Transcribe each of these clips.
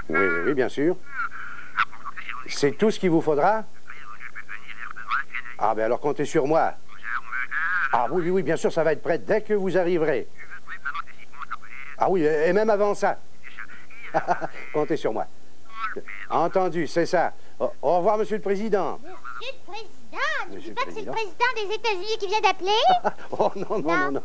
Oui, bien sûr. C'est tout ce qu'il vous faudra? Ah, ben alors comptez sur moi. Ah oui, bien sûr, ça va être prêt dès que vous arriverez. Ah oui, et même avant ça. Comptez sur moi. Entendu, c'est ça. Au revoir, Monsieur le Président. Monsieur le Président? Ne dis pas que c'est le président des États-Unis qui vient d'appeler? Oh non.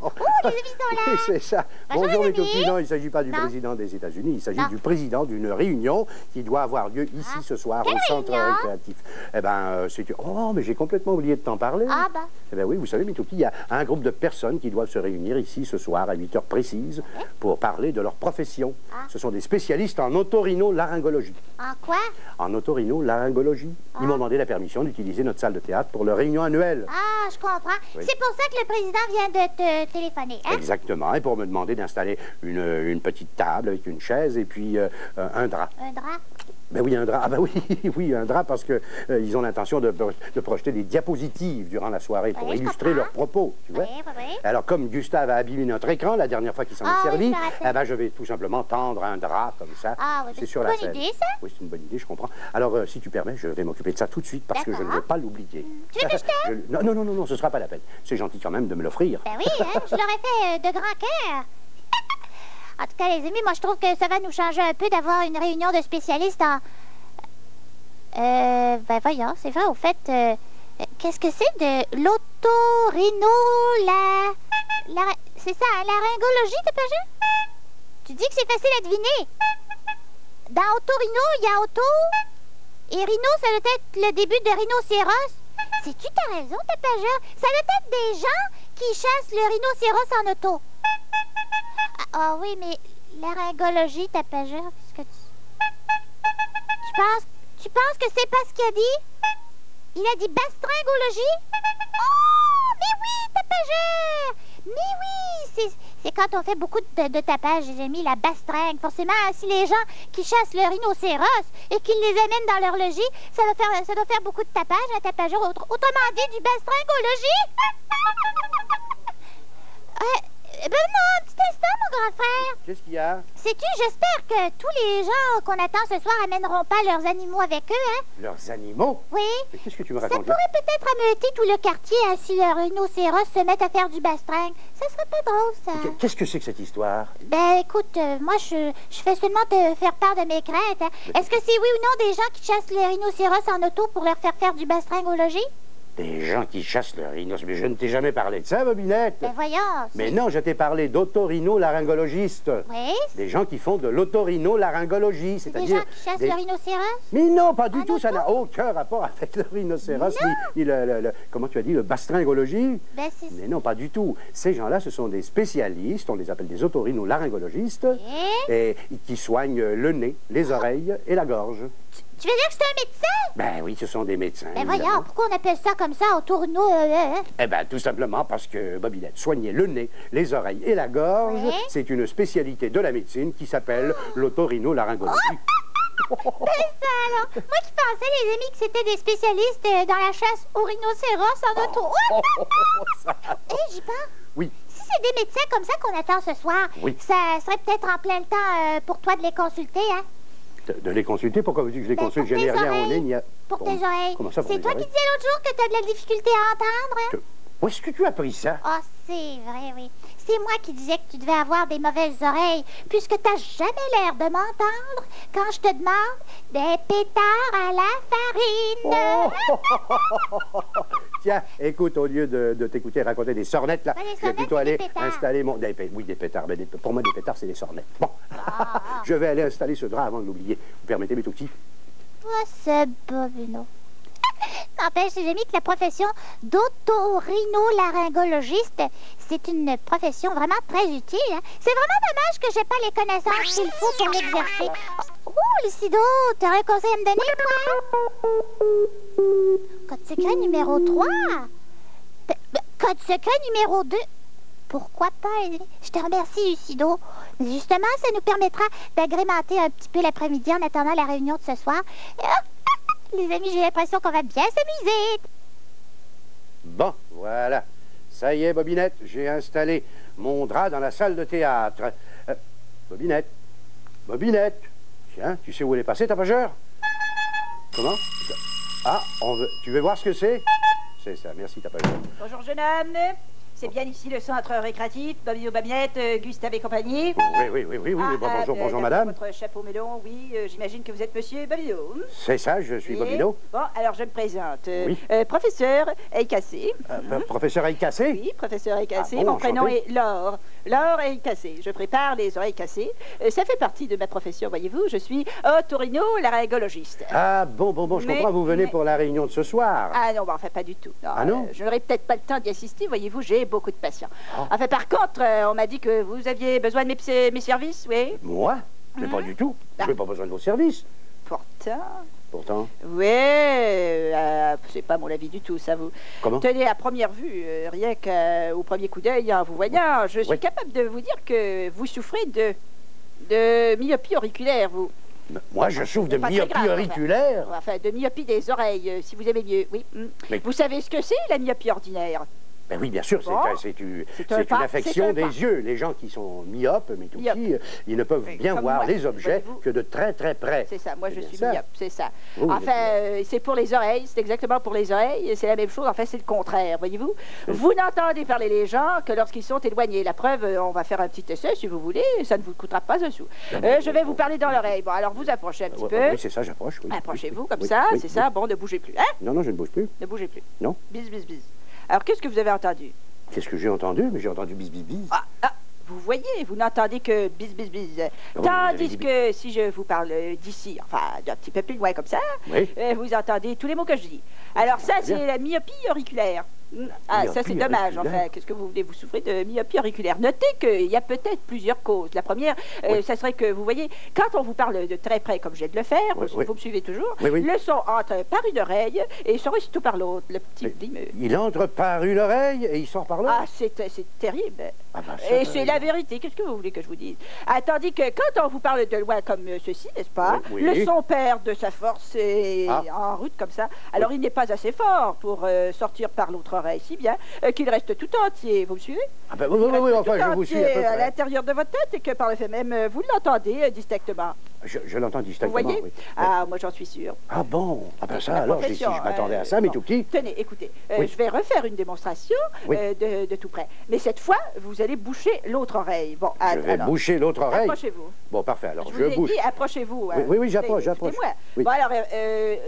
Oh, les amis sont là. Oui, c'est ça. Bonjour, Bonjour, les amis. non, il ne s'agit pas du président des États-Unis, il s'agit du président d'une réunion qui doit avoir lieu ici ce soir Quelle au centre réunion? récréatif. Eh bien, c'est... Oh, mais j'ai complètement oublié de t'en parler. Ah, bah. Eh bien oui, vous savez, Mitouki, il y a un groupe de personnes qui doivent se réunir ici ce soir à 8 heures précises pour parler de leur profession. Ce sont des spécialistes en otorhinolaryngologie. En quoi? En otorhinolaryngologie. Ils m'ont demandé la permission d'utiliser notre salle de théâtre pour leur réunion annuelle. Ah, je comprends. Oui. C'est pour ça que le président vient de te téléphoner, hein? Exactement, et pour me demander d'installer une petite table avec une chaise et puis un drap. Un drap? Ben oui, un drap. Ah ben oui, oui, un drap parce que ils ont l'intention de projeter des diapositives durant la soirée pour Oui, je illustrer comprends. leurs propos, tu vois. Oui. Alors, comme Gustave a abîmé notre écran la dernière fois qu'il s'en est Ah oui, servi, je me rappelle. eh ben, je vais tout simplement tendre un drap comme ça. Ah oui, c'est c'est sur une la bonne scène. idée, ça? Oui, c'est une bonne idée, je comprends. Alors, si tu permets, je vais m'occuper de ça tout de suite parce que je ne D'accord. veux pas l'oublier. Tu veux que je t'aide? Non, ce sera pas la peine. C'est gentil quand même de me l'offrir. Ben oui, hein, je l'aurais fait de grand cœur. En tout cas, les amis, moi, je trouve que ça va nous changer un peu d'avoir une réunion de spécialistes en... ben voyons, c'est vrai, au fait, qu'est-ce que c'est de c'est ça, hein, laryngologie, t'as pas vu? Tu dis que c'est facile à deviner. Dans otorhino, il y a auto, et rhino, ça doit être le début de rhinocéros. Sais-tu, t'as raison, tapageur. Ça doit être des gens qui chassent le rhinocéros en auto. Ah oui, mais laryngologie, tapageur, qu'est-ce que tu penses que c'est pas ce qu'il a dit? Il a dit bastringologie? Oh, mais oui, tapageur! Mais oui, c'est quand on fait beaucoup de tapage, les amis, la bastringue. Forcément, si les gens qui chassent le rhinocéros et qu'ils les amènent dans leur logis, ça doit faire beaucoup de tapage, un tapageur. Autrement dit, du bastringologie? Ben non, un petit instant, mon grand frère. Qu'est-ce qu'il y a? Sais-tu, j'espère que tous les gens qu'on attend ce soir amèneront pas leurs animaux avec eux, hein? Leurs animaux? Oui. Mais qu'est-ce que tu me Ça racontes là? pourrait peut-être ameuter tout le quartier hein, si le rhinocéros se met à faire du bastringue. Ça serait pas drôle, ça. Qu'est-ce que c'est que cette histoire? Ben, écoute, moi, je fais seulement te faire part de mes craintes. Hein. Est-ce que c'est oui ou non des gens qui chassent les rhinocéros en auto pour leur faire du bastringologie? Des gens qui chassent le rhinocéros. Mais je ne t'ai jamais parlé de ça, Bobinette. Ben, voyons. Mais non, je t'ai parlé d'autorhinolaryngologiste. Oui? Des gens qui font de l'otorhinolaryngologie, C'est des c'est-à-dire... gens qui chassent le rhinocéros? Mais non, pas du En tout, ça auto? n'a aucun rapport avec le rhinocéros, Non. ni comment tu as dit, le bastringologie. Ben, c'est... Mais non, pas du tout. Ces gens-là, ce sont des spécialistes, on les appelle des otorhinolaryngologistes, et qui soignent le nez, les oreilles et la gorge. Tu veux dire que c'est un médecin? Ben oui, ce sont des médecins. Ben évidemment. voyons, pourquoi on appelle ça comme ça, otorhino? Eh bien, tout simplement parce que, Bobinette, soigner le nez, les oreilles et la gorge, Oui. c'est une spécialité de la médecine qui s'appelle l'otorhinolaryngologie. Ben ça alors! Moi qui pensais, les amis, que c'était des spécialistes dans la chasse au rhinocéros en auto. J'y pense. Oui. Si c'est des médecins comme ça qu'on attend ce soir, Oui. ça serait peut-être en plein le temps pour toi de les consulter, hein? De les consulter? Pourquoi veux-tu que je les Ben, consulte? Je pour n'ai tes rien au oreilles. nez, ni à... Pour tes oreilles. Comment ça, pour C'est mes toi qui oreilles? disais l'autre jour que tu as de la difficulté à entendre, hein? Où est-ce que tu as pris ça? Oh, c'est vrai, oui. C'est moi qui disais que tu devais avoir des mauvaises oreilles, puisque t'as jamais l'air de m'entendre quand je te demande des pétards à la farine. Oh! Tiens, écoute, au lieu de t'écouter raconter des sornettes, là, Ben, les je vais sornettes, plutôt c'est aller des pétards. installer mon... Oui, des pétards, mais pour moi, des pétards, c'est des sornettes. Bon, je vais aller installer ce drap avant de l'oublier. Vous permettez, mes tout petits? Oh, c'est Bobino. N'empêche, j'ai mis que la profession d'autorhinolaryngologiste, c'est une profession vraiment très utile. Hein. C'est vraiment dommage que j'ai pas les connaissances qu'il faut pour l'exercer. Oh, Lucido, t'aurais un conseil à me donner, toi? Code secret numéro 3. Code secret numéro 2. Pourquoi pas? Je te remercie, Lucido. Justement, ça nous permettra d'agrémenter un petit peu l'après-midi en attendant la réunion de ce soir. Les amis, j'ai l'impression qu'on va bien s'amuser. Bon, voilà. Ça y est, Bobinette, j'ai installé mon drap dans la salle de théâtre. Bobinette. Bobinette. Tiens, tu sais où elle est passée, ta pageur? Comment? Ah, tu veux voir ce que c'est? C'est ça, merci, ta pageur. Bonjour, jeune homme. C'est bien ici le centre récréatif, Bobino Bamiette, Gustave et compagnie. Oui, bonjour, madame. Votre chapeau melon, oui, j'imagine que vous êtes monsieur Bobino. C'est ça, je suis Bobino. Bon, alors je me présente. Oui. Professeur Eycassé. Professeur Eycassé? Oui, professeur Eycassé. Ah bon, Mon prénom enchanté. est Laure. Laure Eycassé. Je prépare les oreilles cassées. Ça fait partie de ma profession, voyez-vous. Je suis otorhinolaryngologiste. Ah, bon, je comprends, vous venez pour la réunion de ce soir. Ah non, enfin pas du tout. Non, Ah non? je n'aurai peut-être pas le temps d'y assister, voyez-vous, j'ai beaucoup de patients. Ah. Enfin par contre, on m'a dit que vous aviez besoin de mes services, oui. Moi? Mais pas du tout. Je n'ai pas besoin de vos services. Pourtant, Pourtant, oui, c'est pas mon avis du tout, ça vous. comment? Tenez, à première vue, rien qu'au premier coup d'œil, en vous voyant, je suis Oui. capable de vous dire que vous souffrez de myopie auriculaire, vous. Moi, je souffre de Pas très myopie grave, auriculaire. Enfin, de myopie des oreilles, si vous aimez mieux, oui. Mais- Vous savez ce que c'est, la myopie ordinaire? Ben oui, bien sûr, Bon. c'est une pas- affection c'est un des pas. yeux. Les gens qui sont myopes, mais tout Myope. petits, ils ne peuvent Oui, bien comme voir moi, les objets voyez-vous. que de très près. C'est ça, moi je C'est suis bien ça. myope, c'est ça. Oui, vous Enfin, c'est pour les oreilles, c'est exactement pour les oreilles, c'est la même chose, en fait c'est le contraire, voyez-vous. Oui. Vous n'entendez parler les gens que lorsqu'ils sont éloignés. La preuve, on va faire un petit essai si vous voulez, ça ne vous coûtera pas un sou. Je vais vous parler dans l'oreille. Bon, alors vous approchez un petit peu. Oui, c'est ça, j'approche. Oui. Approchez-vous Oui, comme oui, ça, oui, c'est oui. ça. Bon, ne bougez plus, hein? Non, je ne bouge plus. Ne bougez plus. Non. Bis, bis, bis. Alors qu'est-ce que vous avez entendu? Qu'est-ce que j'ai entendu? Mais j'ai entendu bis, bis, bis. Vous voyez, vous n'entendez que bis, bis, bis. vous avez Tandis dit que si je vous parle d'ici, enfin d'un petit peu plus loin comme ça, Oui. vous entendez tous les mots que je dis. Alors ça, Bien. c'est la myopie auriculaire. Ah, ça c'est Myopie dommage, auriculaire. enfin, qu'est-ce que vous voulez? Vous souffrez de myopie auriculaire. Notez qu'il y a peut-être plusieurs causes. La première, Oui. ça serait que, vous voyez, quand on vous parle de très près, comme je viens de le faire, Oui, vous, oui. vous me suivez toujours, Oui, oui. le son entre par une oreille et sort aussitôt par l'autre, le petit Mais- blim. Il entre par une oreille et il sort par l'autre. Ah, c'est terrible. Ah, ben, ça, Et c'est la vérité. Qu'est-ce que vous voulez que je vous dise? Ah, tandis que quand on vous parle de loin comme ceci, n'est-ce pas? Oui, oui. Le son perd de sa force et Ah. en route comme ça. Alors il n'est pas assez fort pour sortir par l'autre oreille, si bien qu'il reste tout entier. Vous me suivez? Ah ben oui, Il reste enfin, tout je vous suis à peu entier à près. l'intérieur de votre tête et que par le fait même, vous l'entendez distinctement. Je l'entends Vous distinctement, voyez? oui. Ah, moi j'en suis sûr. Ah bon? Ah ben ça, La alors, si profession, je m'attendais à ça, mais bon. tout petit. Tenez, écoutez, Oui. je vais refaire une démonstration Oui. de tout près. Mais cette fois, vous allez boucher l'autre oreille. Bon, Je vais alors, boucher l'autre oreille. approchez-vous. Bon, parfait, alors Je je vous ai bouge. dit, approchez-vous. Oui, oui, j'approche, j'approche. Écoutez-moi. Oui. Bon, alors,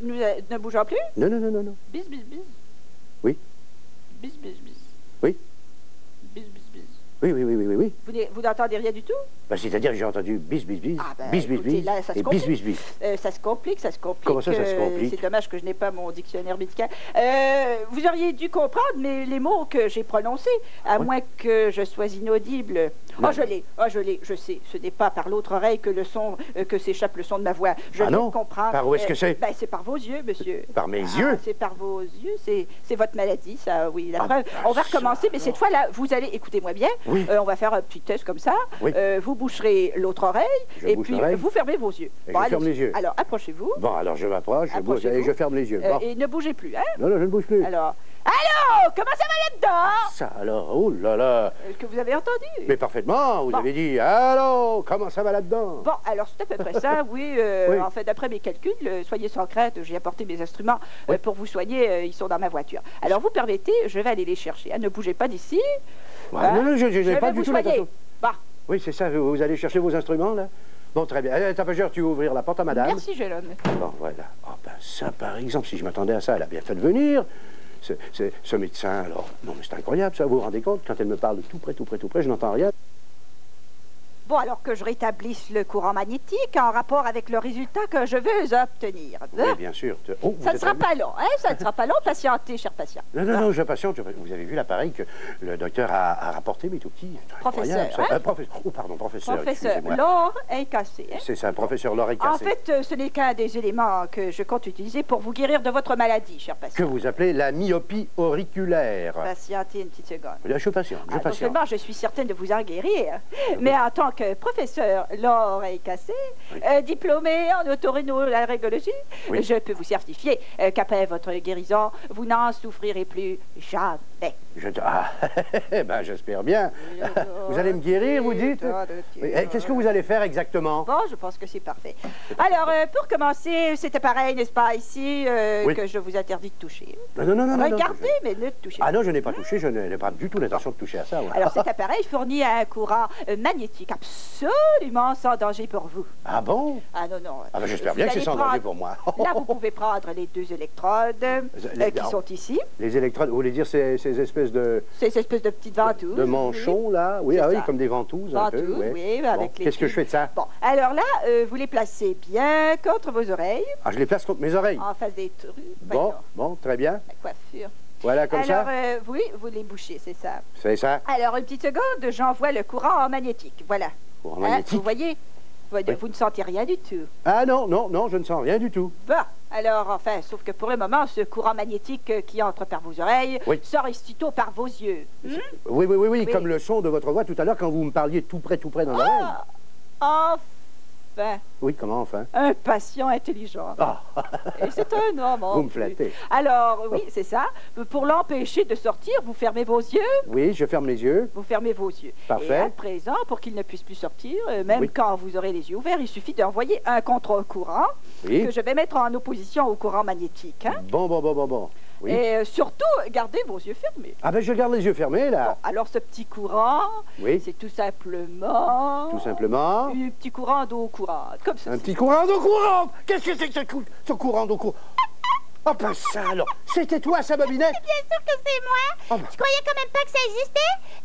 nous ne bougeons plus. Non, non, non, non, non. Bis, bis, bis. Oui. Bis, bis, bis. Oui. Bis, bis, bis. Oui, oui, oui, oui, oui, oui. Vous n'entendez rien du tout? Ben, c'est-à-dire que j'ai entendu bis, bis, bis, Ah, ben, bis, bis, écoutez, bis, là, ça se et bis, complique. bis, bis. Ça se complique, ça se complique. Comment ça se complique? C'est dommage que je n'ai pas mon dictionnaire médical. Vous auriez dû comprendre mais les mots que j'ai prononcés, à Oui. moins que je sois inaudible. Non. Oh, je l'ai, je sais. Ce n'est pas par l'autre oreille que le son, que s'échappe le son de ma voix. Je Ah viens non? de comprendre. Par où est-ce que c'est? Ben, c'est par vos yeux, monsieur. Par mes Ah, yeux? c'est par vos yeux, c'est votre maladie, ça, oui. La Ah, preuve. bah, On va ça, recommencer, mais cette fois-là, vous allez, écoutez-moi bien, Oui. on va faire un petit test comme ça. Oui. Vous boucherez l'autre oreille, Je et bouche puis l'oreille. vous fermez vos yeux. Et je ferme allez-y. les yeux. Alors, approchez-vous. Bon, alors je m'approche, je bouge Approchez-vous. et je ferme les yeux. Bon. Et ne bougez plus, hein? Non, non, je ne bouge plus. Alors, Allô? Comment ça va là-dedans? Ça alors, oh là là. Est-ce que vous avez entendu? Mais parfaitement, vous Bon. avez dit, allô, comment ça va là-dedans? Bon, alors c'est à peu près ça, oui. Oui. En fait, d'après mes calculs, soyez sans crainte, j'ai apporté mes instruments Oui. pour vous soigner, ils sont dans ma voiture. Alors vous permettez, je vais aller les chercher. Hein, ne bougez pas d'ici. Ouais, Hein? non, non, je Je n'ai vais pas vous du tout soigner. l'intention. Bah, Oui, c'est ça, vous allez chercher vos instruments, là? Bon, très bien. Tapageur, tu veux ouvrir la porte à madame? merci, jeune homme. Bon, voilà. Oh, ben ça, par exemple, si je m'attendais à ça, elle a bien fait de venir. Ce médecin, alors... Non, mais c'est incroyable, ça, vous vous rendez compte? Quand elle me parle de tout près, je n'entends rien. Bon, alors que je rétablisse le courant magnétique en rapport avec le résultat que je veux obtenir. Oui, bien sûr. Oh, vous Ça ne êtes sera revenu. pas long, hein? Ça ne sera pas long, patientez, cher patient. Non, non, non, je patiente. Vous avez vu l'appareil que le docteur a rapporté, mais tout petit. C'est Professeur, incroyable, ça. hein? Oh, pardon, professeur, Professeur, excusez-moi. l'or est cassé. Hein? C'est ça, professeur l'oreille En cassée. fait, ce n'est qu'un des éléments que je compte utiliser pour vous guérir de votre maladie, cher patient. Que vous appelez la myopie auriculaire. Patientez une petite seconde. Là, je patiente, je Non patiente. seulement je suis certaine de vous en guérir, mais en tant que professeur l'oreille cassée, Oui. Diplômé en otorhinolaryngologie, Oui. je peux vous certifier qu'après votre guérison, vous n'en souffrirez plus jamais. Ah, ben, j'espère bien. Vous allez me guérir, vous dites? Oui, qu'est-ce que vous allez faire exactement? Bon, je pense que c'est parfait. Alors, pour commencer, c'est pareil, n'est-ce pas, ici, Oui. que je vous interdis de toucher. Non, non, non, non. non, Regardez, mais ne touchez pas. Ah non, je n'ai pas touché, je n'ai pas du tout l'intention de toucher à ça. ouais. Alors, cet appareil fournit un courant magnétique absolument sans danger pour vous. Ah bon? Ah non, non. Ah ben, j'espère Vous bien que c'est allez sans danger prendre- pour moi. Là, vous pouvez prendre les deux électrodes qui non. sont ici. Les électrodes, vous voulez dire ces espèces de Ces espèces de petites ventouses. manchons, là? Oui, C'est ah oui, ça. comme des ventouses, un peu. Ventouses, ouais. oui, Bon, avec les qu'est-ce que je fils. fais de ça? Bon, alors là, vous les placez bien contre vos oreilles, Ah, je les place contre mes oreilles. en face des trucs. Bon, bon, très bien. La coiffure. Voilà, comme Alors, ça. oui, vous les bouchez, c'est ça. C'est ça? Alors, une petite seconde, j'envoie le courant magnétique. Voilà. Courant Hein, magnétique. vous voyez? Vous ne sentez rien du tout. Ah non, non, non, je ne sens rien du tout. Bon, alors, enfin, sauf que pour le moment, ce courant magnétique qui entre par vos oreilles Oui. sort aussitôt par vos yeux. Oui, oui, oui, oui, Oui. comme le son de votre voix tout à l'heure quand vous me parliez tout près dans l'oreille. Ah, enfin, Oui, comment enfin? un patient intelligent. Ah, Et c'est un homme. en vous me plus. flattez. Alors, oui, c'est ça. Pour l'empêcher de sortir, vous fermez vos yeux. Oui, je ferme les yeux. Vous fermez vos yeux. Parfait. Et à présent, pour qu'il ne puisse plus sortir, même Oui. quand vous aurez les yeux ouverts, il suffit d'envoyer un contre-courant Oui. que je vais mettre en opposition au courant magnétique. Hein. Bon. Oui. Et surtout, gardez vos yeux fermés. Ah ben je garde les yeux fermés Bon, là. alors ce petit courant, Oui. c'est tout simplement... Tout simplement. Un petit courant d'eau courante, comme ceci. Un petit courant d'eau courante. Qu'est-ce que c'est que ce courant d'eau courante? Ah ben ça alors. C'était toi ça, Bobinette? Bien sûr que c'est moi. Ah ben, Je croyais quand même pas que ça existait.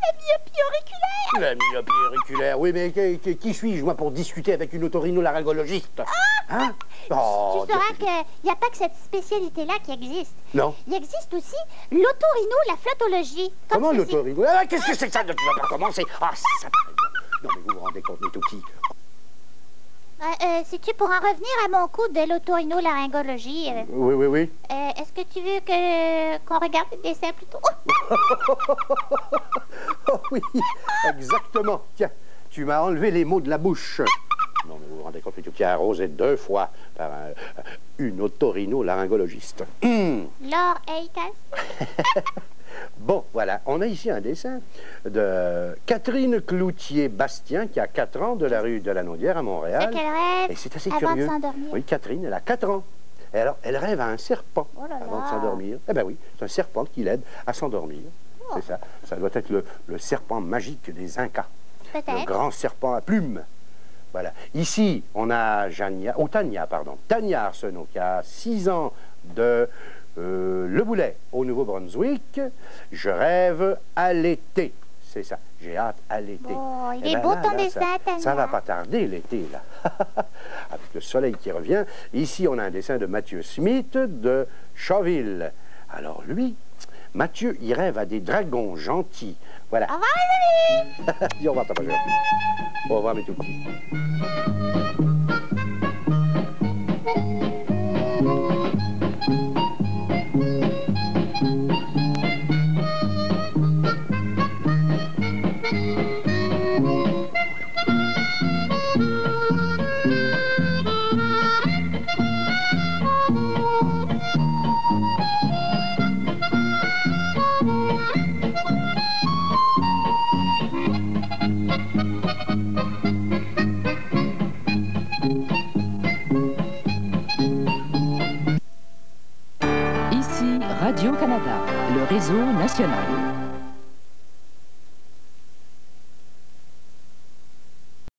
La myopie auriculaire. la myopie auriculaire. Oui, mais qui suis-je moi pour discuter avec une otorhinolaryngologiste? Hein? Oh, Tu sauras qu'il n'y a pas que cette spécialité-là qui existe. non. Il existe aussi l'otorhino, la flottologie. Comme Comment ceci. l'otorhino? Ah, qu'est-ce que c'est que ça? Tu vas pas commencer. Ah, ça. Non, mais vous vous rendez compte, mais tout petit. Si tu pourras revenir à mon coup de l'otorhinolaryngologie, Oui. est-ce que tu veux qu'on regarde le dessin plutôt? Oh oui, exactement. Tiens, tu m'as enlevé les mots de la bouche. Non, mais vous vous rendez compte, mais tout petit arrosé 2 fois par une otorhinolaryngologiste. L'oreille cassée. Bon, voilà, on a ici un dessin de Catherine Cloutier-Bastien, qui a 4 ans, de la rue de la Naudière à Montréal. C'est qu'elle rêve Et c'est assez avant curieux. de s'endormir. Oui, Catherine, elle a 4 ans. Et alors, elle rêve à un serpent Oh là avant de là. s'endormir. Eh bien oui, c'est un serpent qui l'aide à s'endormir. Oh. C'est ça. Ça doit être le serpent magique des Incas. Le Peut-être. grand serpent à plumes. Voilà. Ici, on a Tania Arsenault, qui a 6 ans, de Le Boulet, au Nouveau-Brunswick. Je rêve à l'été. C'est ça. J'ai hâte à l'été. Oh, il Eh est ben beau là, ton là, dessin, Tania. ça va pas tarder l'été, là. Avec le soleil qui revient. Ici, on a un dessin de Mathieu Smith de Chauville. Alors lui, Mathieu, il rêve à des dragons gentils. Voilà. Au revoir, les amis. Dis au revoir, Tapageur. Au revoir, mes tout petits. Radio-Canada, le réseau national.